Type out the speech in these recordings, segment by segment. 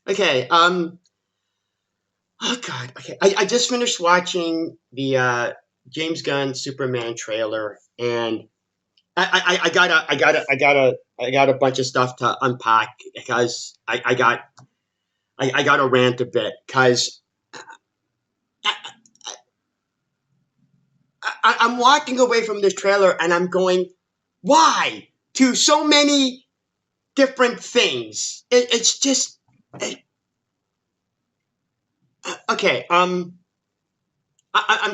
Okay. Oh God. Okay. I just finished watching the James Gunn Superman trailer, and I got a bunch of stuff to unpack because I got to rant a bit because I'm walking away from this trailer and I'm going, why to so many different things? It's just okay. I'm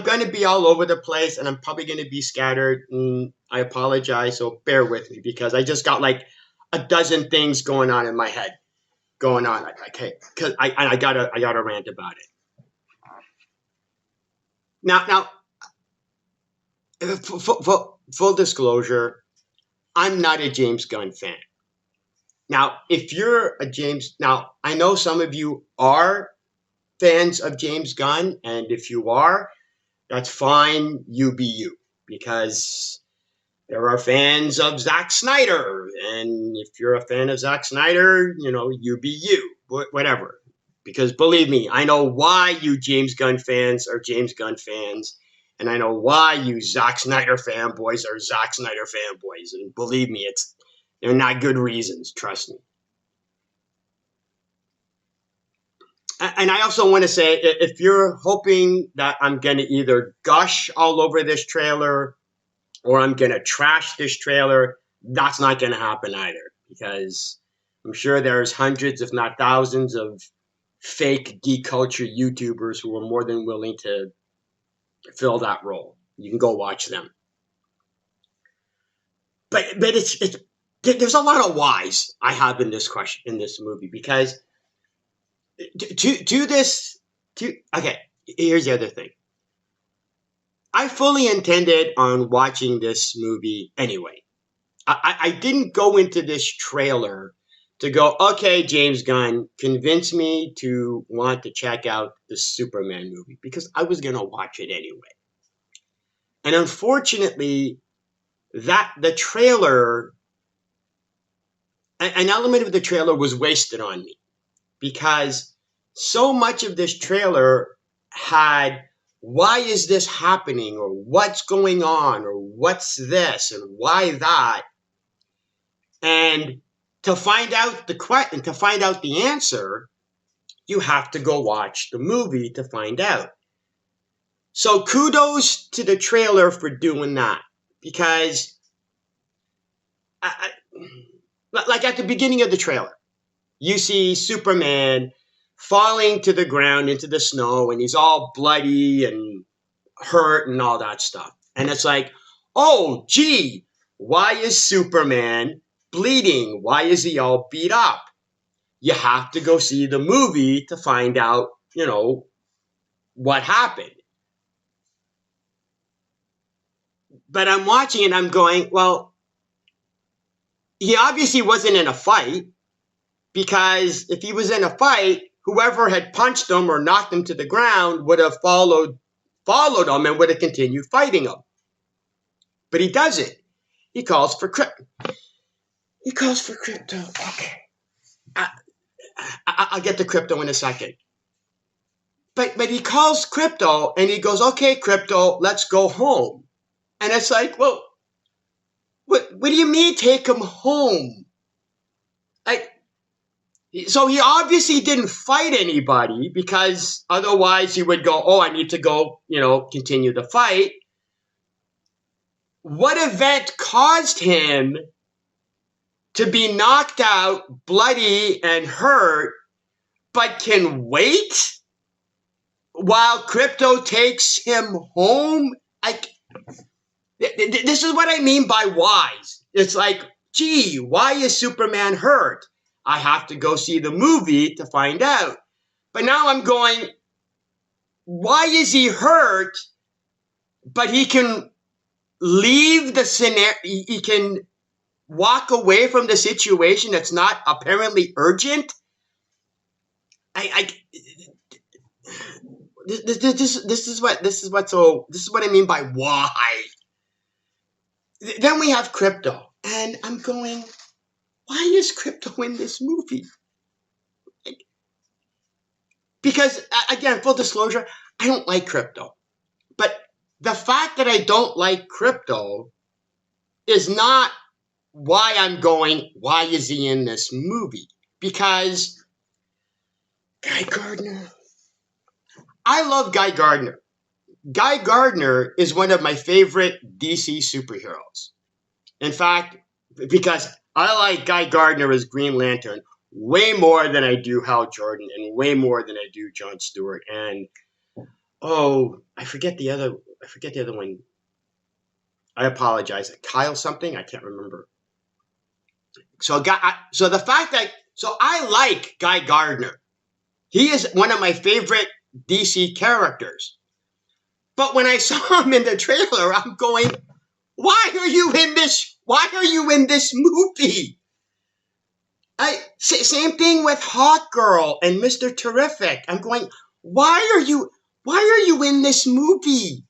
going to be all over the place and I'm probably going to be scattered. And I apologize, so bear with me because I just got like a dozen things going on in my head going on. Okay, because I gotta rant about it. Now, full disclosure, I'm not a James Gunn fan. Now, if you're a James, now I know some of you are fans of James Gunn, and if you are, that's fine. You be you, because there are fans of Zack Snyder, and if you're a fan of Zack Snyder, you be you, whatever. Because believe me, I know why you James Gunn fans are James Gunn fans, and I know why you Zack Snyder fanboys are Zack Snyder fanboys. And believe me, they're not good reasons. Trust me. And I also want to say, if you're hoping that I'm going to either gush all over this trailer or I'm going to trash this trailer, that's not going to happen either. Because I'm sure there's hundreds, if not thousands, of fake geek culture YouTubers who are more than willing to fill that role. You can go watch them. But it's there's a lot of whys I have in this movie because to this to okay, here's the other thing. I fully intended on watching this movie anyway. I didn't go into this trailer to go, okay, James Gunn, convince me to want to check out the Superman movie because I was going to watch it anyway. And unfortunately, the trailer, an element of the trailer was wasted on me because so much of this trailer had why is this happening or what's going on or what's this and why that. And to find out the answer, you have to go watch the movie to find out. So kudos to the trailer for doing that because like at the beginning of the trailer, you see Superman falling to the ground into the snow and he's all bloody and hurt and all that stuff. And it's like, oh, gee, why is Superman bleeding? Why is he all beat up? You have to go see the movie to find out, what happened. But I'm watching and I'm going, well, he obviously wasn't in a fight because if he was in a fight, whoever had punched him or knocked him to the ground would have followed him and would have continued fighting him. But he doesn't. He calls for crypto. Okay. I'll get to crypto in a second. But he calls crypto and he goes, okay, crypto, let's go home. And it's like, well, what do you mean take him home? Like, so he obviously didn't fight anybody because otherwise he would go, oh, I need to go, continue the fight. What event caused him to be knocked out, bloody, and hurt, but can wait while crypto takes him home? This is what I mean by whys. It's like, gee, why is Superman hurt? I have to go see the movie to find out. But now I'm going, why is he hurt? But he can leave the scenario, he can walk away from the situation that's not apparently urgent. This is what I mean by why. Then we have crypto, and I'm going, why is crypto in this movie? because, again, full disclosure, I don't like crypto. But the fact that I don't like crypto is not why I'm going, why is he in this movie? Because Guy Gardner. I love Guy Gardner. Guy Gardner is one of my favorite DC superheroes. In fact, because I like Guy Gardner as Green Lantern way more than I do Hal Jordan and way more than I do John Stewart. And I forget the other one. I apologize. Kyle something, I can't remember. So I like Guy Gardner. He is one of my favorite DC characters. But when I saw him in the trailer, I'm going, why are you in this? Why are you in this movie? Same thing with Hawkgirl and Mr. Terrific. I'm going, why are you in this movie?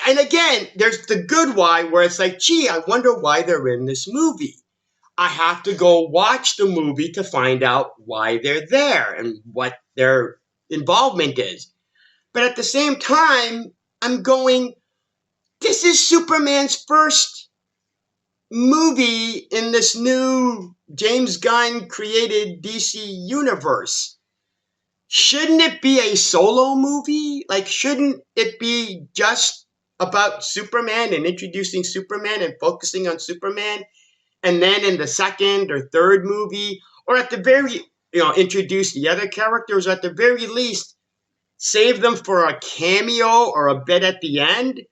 And again, there's the good why, where it's like, gee, I wonder why they're in this movie. I have to go watch the movie to find out why they're there and what their involvement is. But at the same time, I'm going, this is Superman's first movie in this new James Gunn created DC universe. Shouldn't it be a solo movie? Like, shouldn't it be just about Superman and introducing Superman and focusing on Superman? And then in the second or third movie, or at the very, introduce the other characters, or at the very least, save them for a cameo or a bit at the end.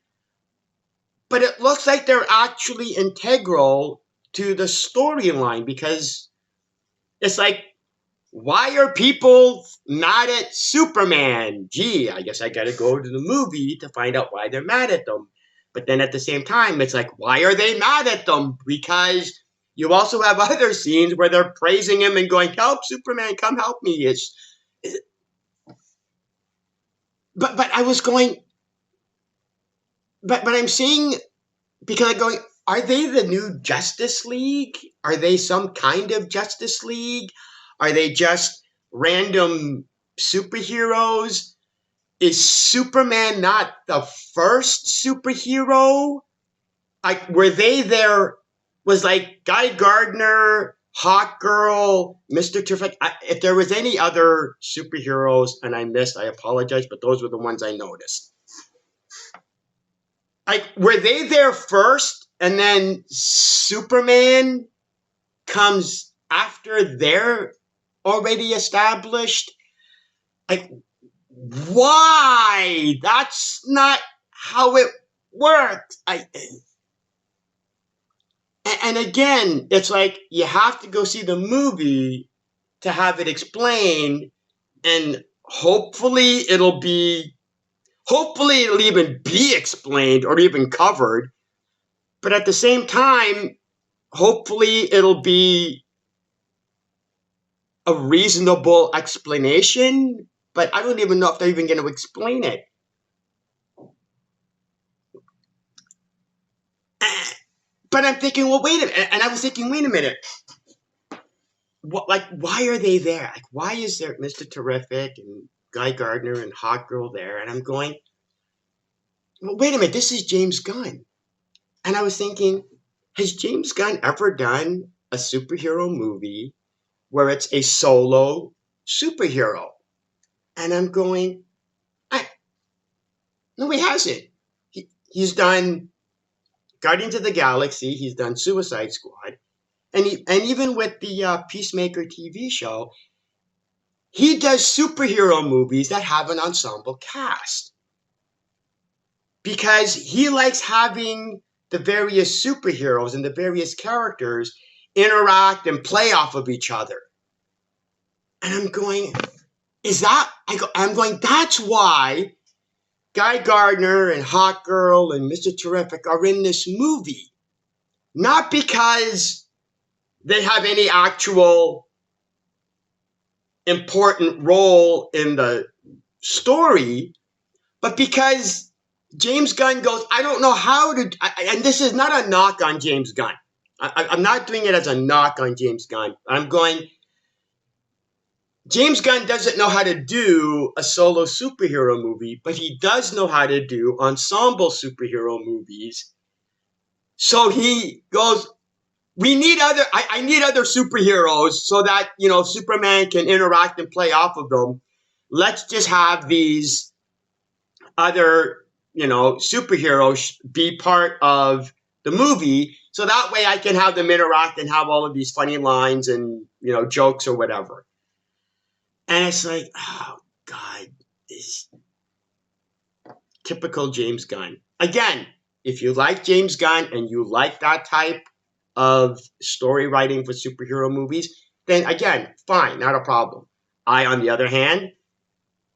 But it looks like they're actually integral to the storyline, because it's like, why are people mad at Superman? Gee, I guess I gotta go to the movie to find out why they're mad at them. But then at the same time, it's like, why are they mad at them? Because you also have other scenes where they're praising him and going, help, Superman, come help me. But I was going, but I'm seeing, because I'm going, are they the new Justice League? Are they some kind of Justice League? Are they just random superheroes? Is Superman not the first superhero? Like, were they there? Was like Guy Gardner, Hawkgirl, Mr. Terrific? If there was any other superheroes and I missed, I apologize, but those were the ones I noticed. Like, were they there first and then Superman comes after they're already established? Like, why? That's not how it works. And again, it's like, you have to go see the movie to have it explained, and hopefully it'll even be explained or even covered. But at the same time, hopefully it'll be a reasonable explanation, but I don't even know if they're even going to explain it. But I'm thinking, well, wait a minute. And I was thinking, wait a minute. Why are they there? Like, why is there Mr. Terrific and Guy Gardner and Hawkgirl there? And I'm going, well, wait a minute. This is James Gunn. And I was thinking, has James Gunn ever done a superhero movie where it's a solo superhero? And I'm going, no, he hasn't. He's done Guardians of the Galaxy. He's done Suicide Squad. And even with the Peacemaker TV show, he does superhero movies that have an ensemble cast. Because he likes having the various superheroes and the various characters interact and play off of each other. And I'm going, that's why Guy Gardner and Hawkgirl and Mr. Terrific are in this movie. Not because they have any actual important role in the story, but because James Gunn goes, I don't know how to, and this is not a knock on James Gunn. I'm not doing it as a knock on James Gunn. I'm going, James Gunn doesn't know how to do a solo superhero movie, but he does know how to do ensemble superhero movies. So he goes, I need other superheroes so that, Superman can interact and play off of them. Let's just have these other, superheroes be part of the movie. So that way I can have them interact and have all of these funny lines and, jokes or whatever. And it's like, oh, God, this typical James Gunn. Again, if you like James Gunn and you like that type of story writing for superhero movies, then again, fine, not a problem. I, on the other hand,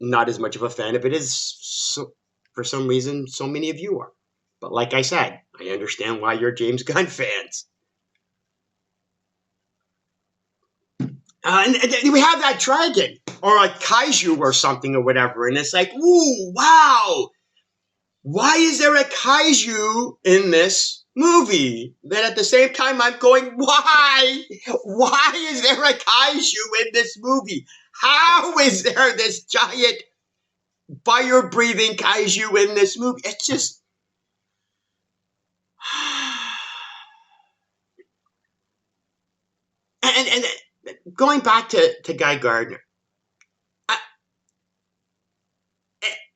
not as much of a fan of it as for some reason so many of you are. But like I said, I understand why you're James Gunn fans. And we have that dragon or a kaiju or something or whatever, and it's like, ooh, wow, why is there a kaiju in this movie? Then at the same time, I'm going, why? Why is there a kaiju in this movie? How is there this giant fire-breathing kaiju in this movie? It's just... and going back to Guy Gardner,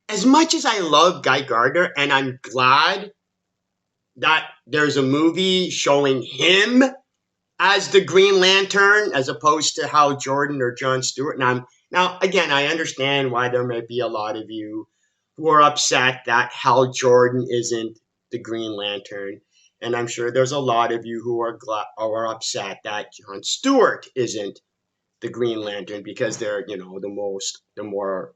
as much as I love Guy Gardner, and I'm glad that there's a movie showing him as the Green Lantern as opposed to Hal Jordan or John Stewart. Now again, I understand why there may be a lot of you who are upset that Hal Jordan isn't the Green Lantern. And I'm sure there's a lot of you who are upset that John Stewart isn't the Green Lantern because they're, the more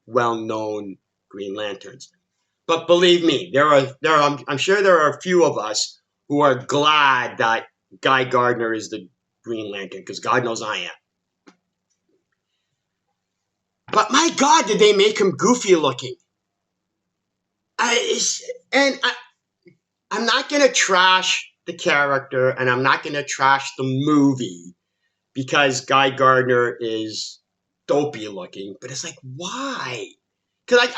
well-known Green Lanterns. But believe me, I'm sure there are a few of us who are glad that Guy Gardner is the Green Lantern, because God knows I am. But my God, did they make him goofy looking? I'm not going to trash the character, and I'm not going to trash the movie because Guy Gardner is dopey looking. But it's like, why? Because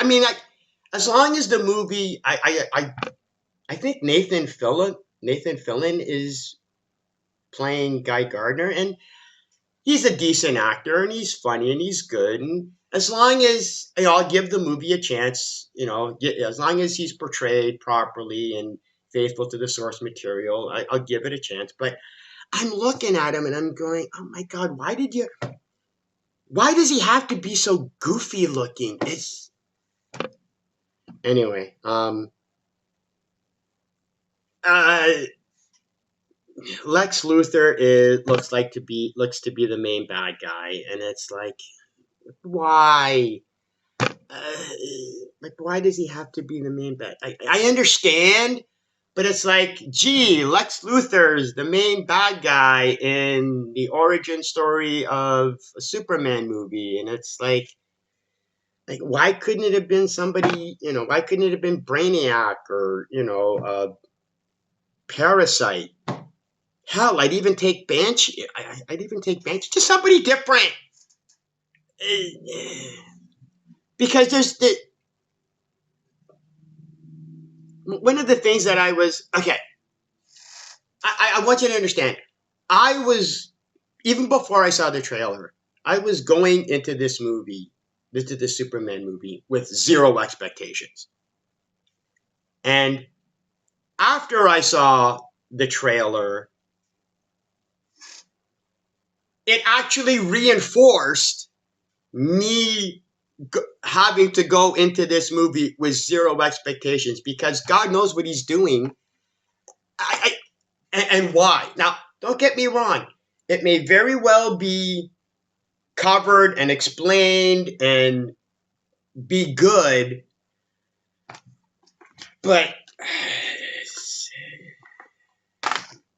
as long as the movie, I think Nathan Fillion is playing Guy Gardner, and he's a decent actor, and he's funny, and he's good, and as long as I'll give the movie a chance, as long as he's portrayed properly and faithful to the source material, I'll give it a chance. But I'm looking at him and I'm going, oh my God, why does he have to be so goofy looking? Anyway, Lex Luthor looks to be the main bad guy, and it's like, why? Why does he have to be the main bad? I understand, but it's like, gee, Lex Luthor's the main bad guy in the origin story of a Superman movie, and it's like why couldn't it have been somebody? Why couldn't it have been Brainiac or Parasite? Hell, I'd even take Banshee. I'd even take Banshee. Just somebody different. Because there's one of the things that I was... Okay, I want you to understand. I was, even before I saw the trailer, I was going into this Superman movie, with zero expectations. And after I saw the trailer, it actually reinforced me having to go into this movie with zero expectations, because God knows what he's doing. And why. Now, don't get me wrong. It may very well be covered and explained and be good, but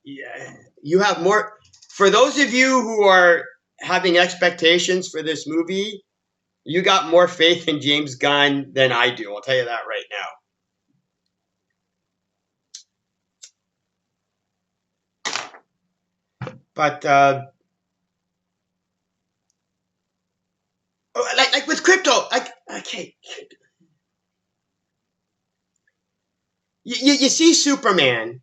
yeah, you have more. For those of you who are having expectations for this movie, you got more faith in James Gunn than I do. I'll tell you that right now. But Crypto, like, okay. You see Superman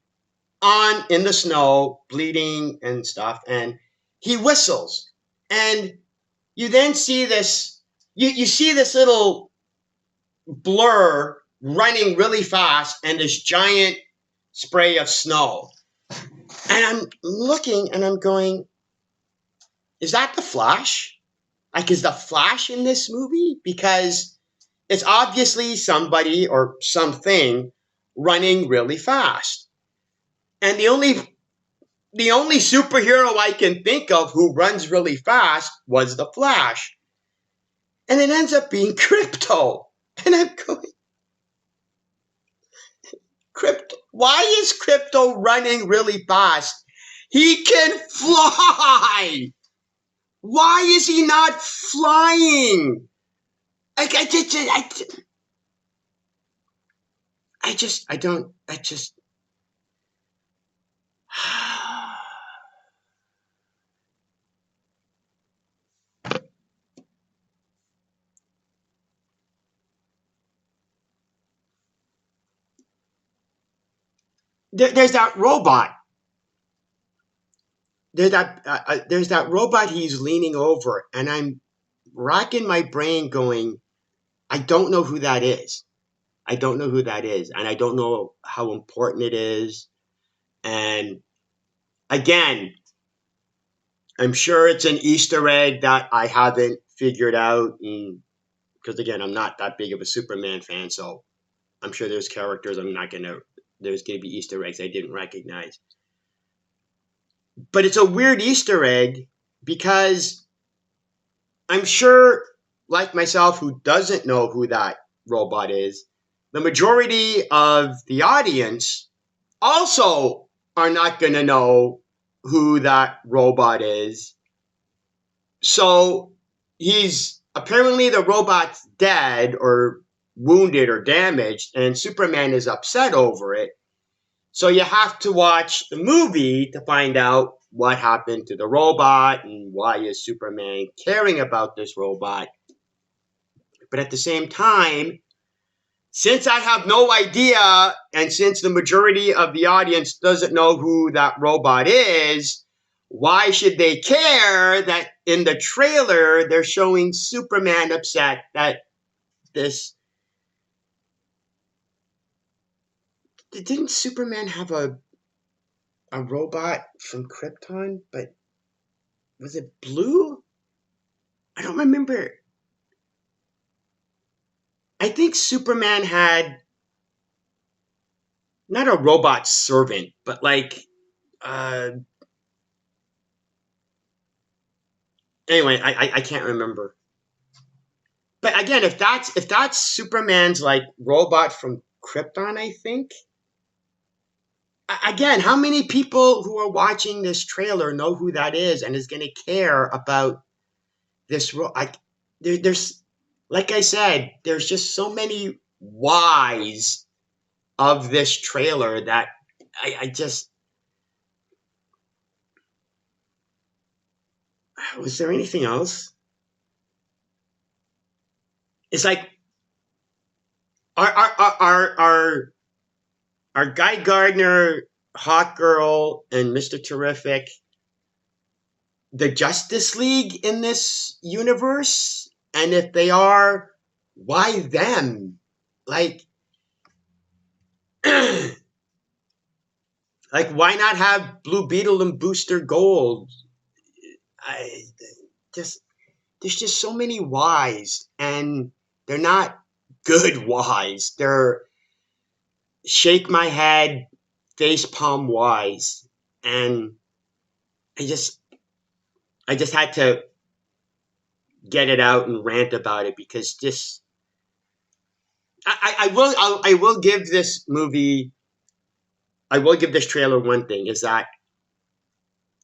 in the snow, bleeding and stuff, and he whistles. And you then see this, you see this little blur running really fast and this giant spray of snow. And I'm looking and I'm going, is that the Flash? Like, is the Flash in this movie? Because it's obviously somebody or something running really fast. And the only superhero I can think of who runs really fast was the Flash. And it ends up being Crypto. And I'm going, Crypto, why is Crypto running really fast? He can fly! Why is he not flying? I don't. There's that robot. There's that robot he's leaning over, and I'm racking my brain going, I don't know who that is. I don't know who that is, and I don't know how important it is. And again, I'm sure it's an Easter egg that I haven't figured out, because again, I'm not that big of a Superman fan, so I'm sure there's characters there's gonna be Easter eggs I didn't recognize. But it's a weird Easter egg because I'm sure, like myself, who doesn't know who that robot is, the majority of the audience also are not going to know who that robot is. So apparently the robot's dead or wounded or damaged, and Superman is upset over it. So you have to watch the movie to find out what happened to the robot and why is Superman caring about this robot. But at the same time, since I have no idea, and since the majority of the audience doesn't know who that robot is, why should they care that in the trailer they're showing Superman upset that this... Didn't Superman have a robot from Krypton? But was it blue? I don't remember. I think Superman had not a robot servant, but like anyway, I can't remember. But again, if that's Superman's like robot from Krypton, I think. Again, how many people who are watching this trailer know who that is and is going to care about this? There's, like I said, there's just so many whys of this trailer that I just... Was there anything else? It's like, are Guy Gardner, Hawkgirl, and Mr. Terrific the Justice League in this universe? And if they are, why them? Like, like, why not have Blue Beetle and Booster Gold? There's just so many whys, and they're not good whys. They're shake my head, face palm whys, and I just had to get it out and rant about it because just I will give this movie, I will give this trailer one thing, is that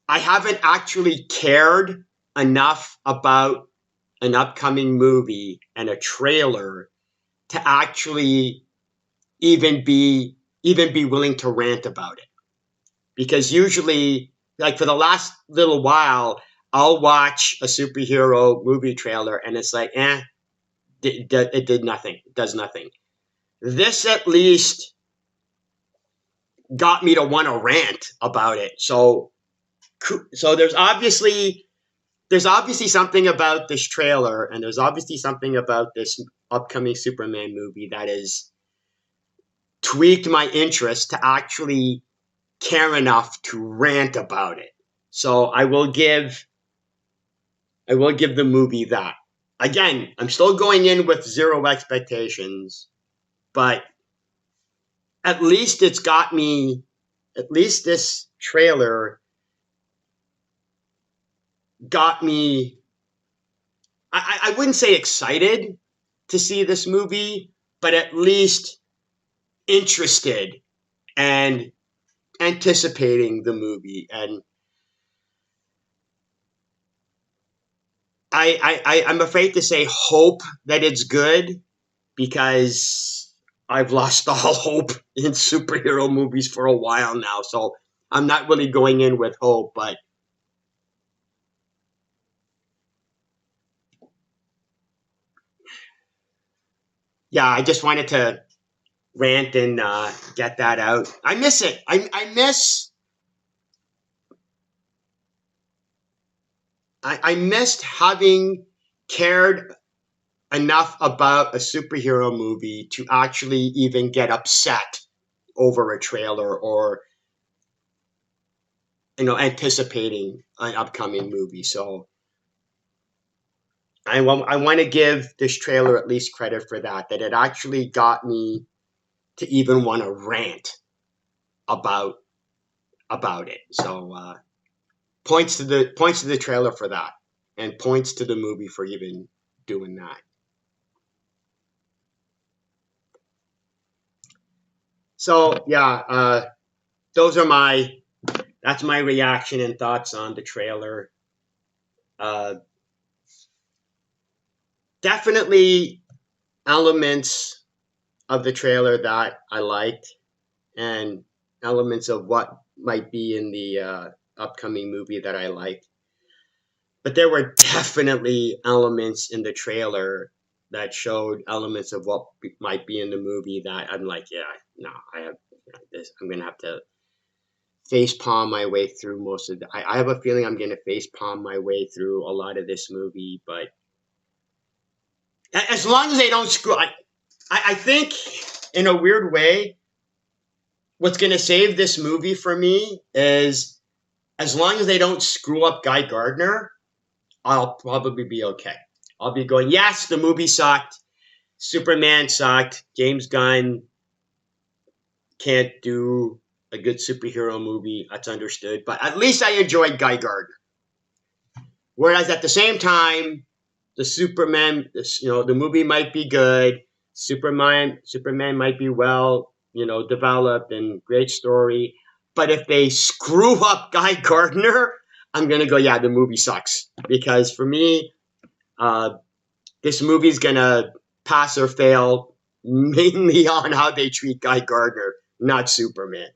I haven't actually cared enough about an upcoming movie and a trailer to actually even be willing to rant about it. Because usually, like for the last little while, I'll watch a superhero movie trailer and it's like, It did nothing. It does nothing. This at least got me to want to rant about it. So there's obviously something about this trailer, and there's obviously something about this upcoming Superman movie that has tweaked my interest to actually care enough to rant about it. So I will give the movie that. Again, I'm still going in with zero expectations, but at least it's got me, at least this trailer got me, I wouldn't say excited to see this movie, but at least interested and anticipating the movie. And I'm afraid to say hope that it's good because I've lost all hope in superhero movies for a while now. So I'm not really going in with hope, but yeah, I just wanted to rant and get that out. I miss it. I missed having cared enough about a superhero movie to actually even get upset over a trailer or anticipating an upcoming movie. So I want to give this trailer at least credit for that it actually got me to even want to rant about it. So points to the trailer for that, and points to the movie for even doing that. So yeah, those are that's my reaction and thoughts on the trailer. Uh, Definitely elements of the trailer that I liked, and elements of what might be in the upcoming movie that I liked. But there were definitely elements in the trailer that showed elements of what might be in the movie that I'm like, yeah, no, I have this. I'm gonna have to face palm my way through most of the. I have a feeling I'm gonna face palm my way through a lot of this movie, but as long as they don't screw, I think in a weird way, what's gonna save this movie for me is as long as they don't screw up Guy Gardner, I'll probably be okay. I'll be going, yes, the movie sucked. Superman sucked. James Gunn can't do a good superhero movie. That's understood. But at least I enjoyed Guy Gardner. Whereas at the same time, the movie might be good. Superman might be well, developed and great story. But if they screw up Guy Gardner, I'm gonna go, yeah, the movie sucks. Because for me, this movie's gonna pass or fail mainly on how they treat Guy Gardner, not Superman.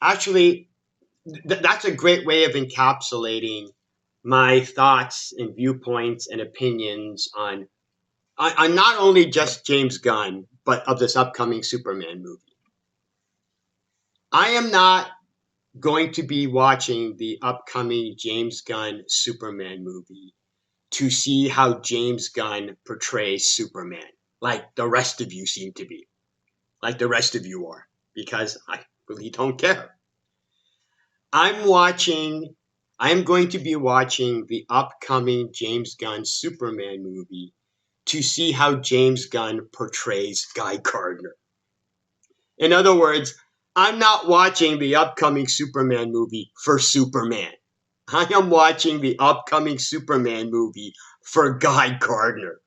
Actually, that's a great way of encapsulating my thoughts and viewpoints and opinions on not only just James Gunn, but of this upcoming Superman movie. I am not going to be watching the upcoming James Gunn Superman movie to see how James Gunn portrays Superman, like the rest of you seem to be, like the rest of you are, because I really don't care. I'm going to be watching the upcoming James Gunn Superman movie to see how James Gunn portrays Guy Gardner. In other words, I'm not watching the upcoming Superman movie for Superman. I am watching the upcoming Superman movie for Guy Gardner.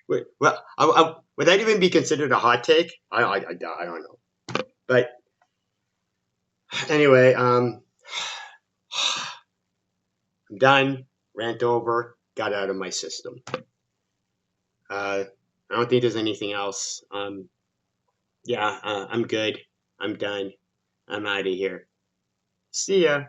Well, would that even be considered a hot take? I don't know. But anyway, I'm done. Rant over. Got out of my system. I don't think there's anything else. Yeah, I'm good. I'm done. I'm out of here. See ya.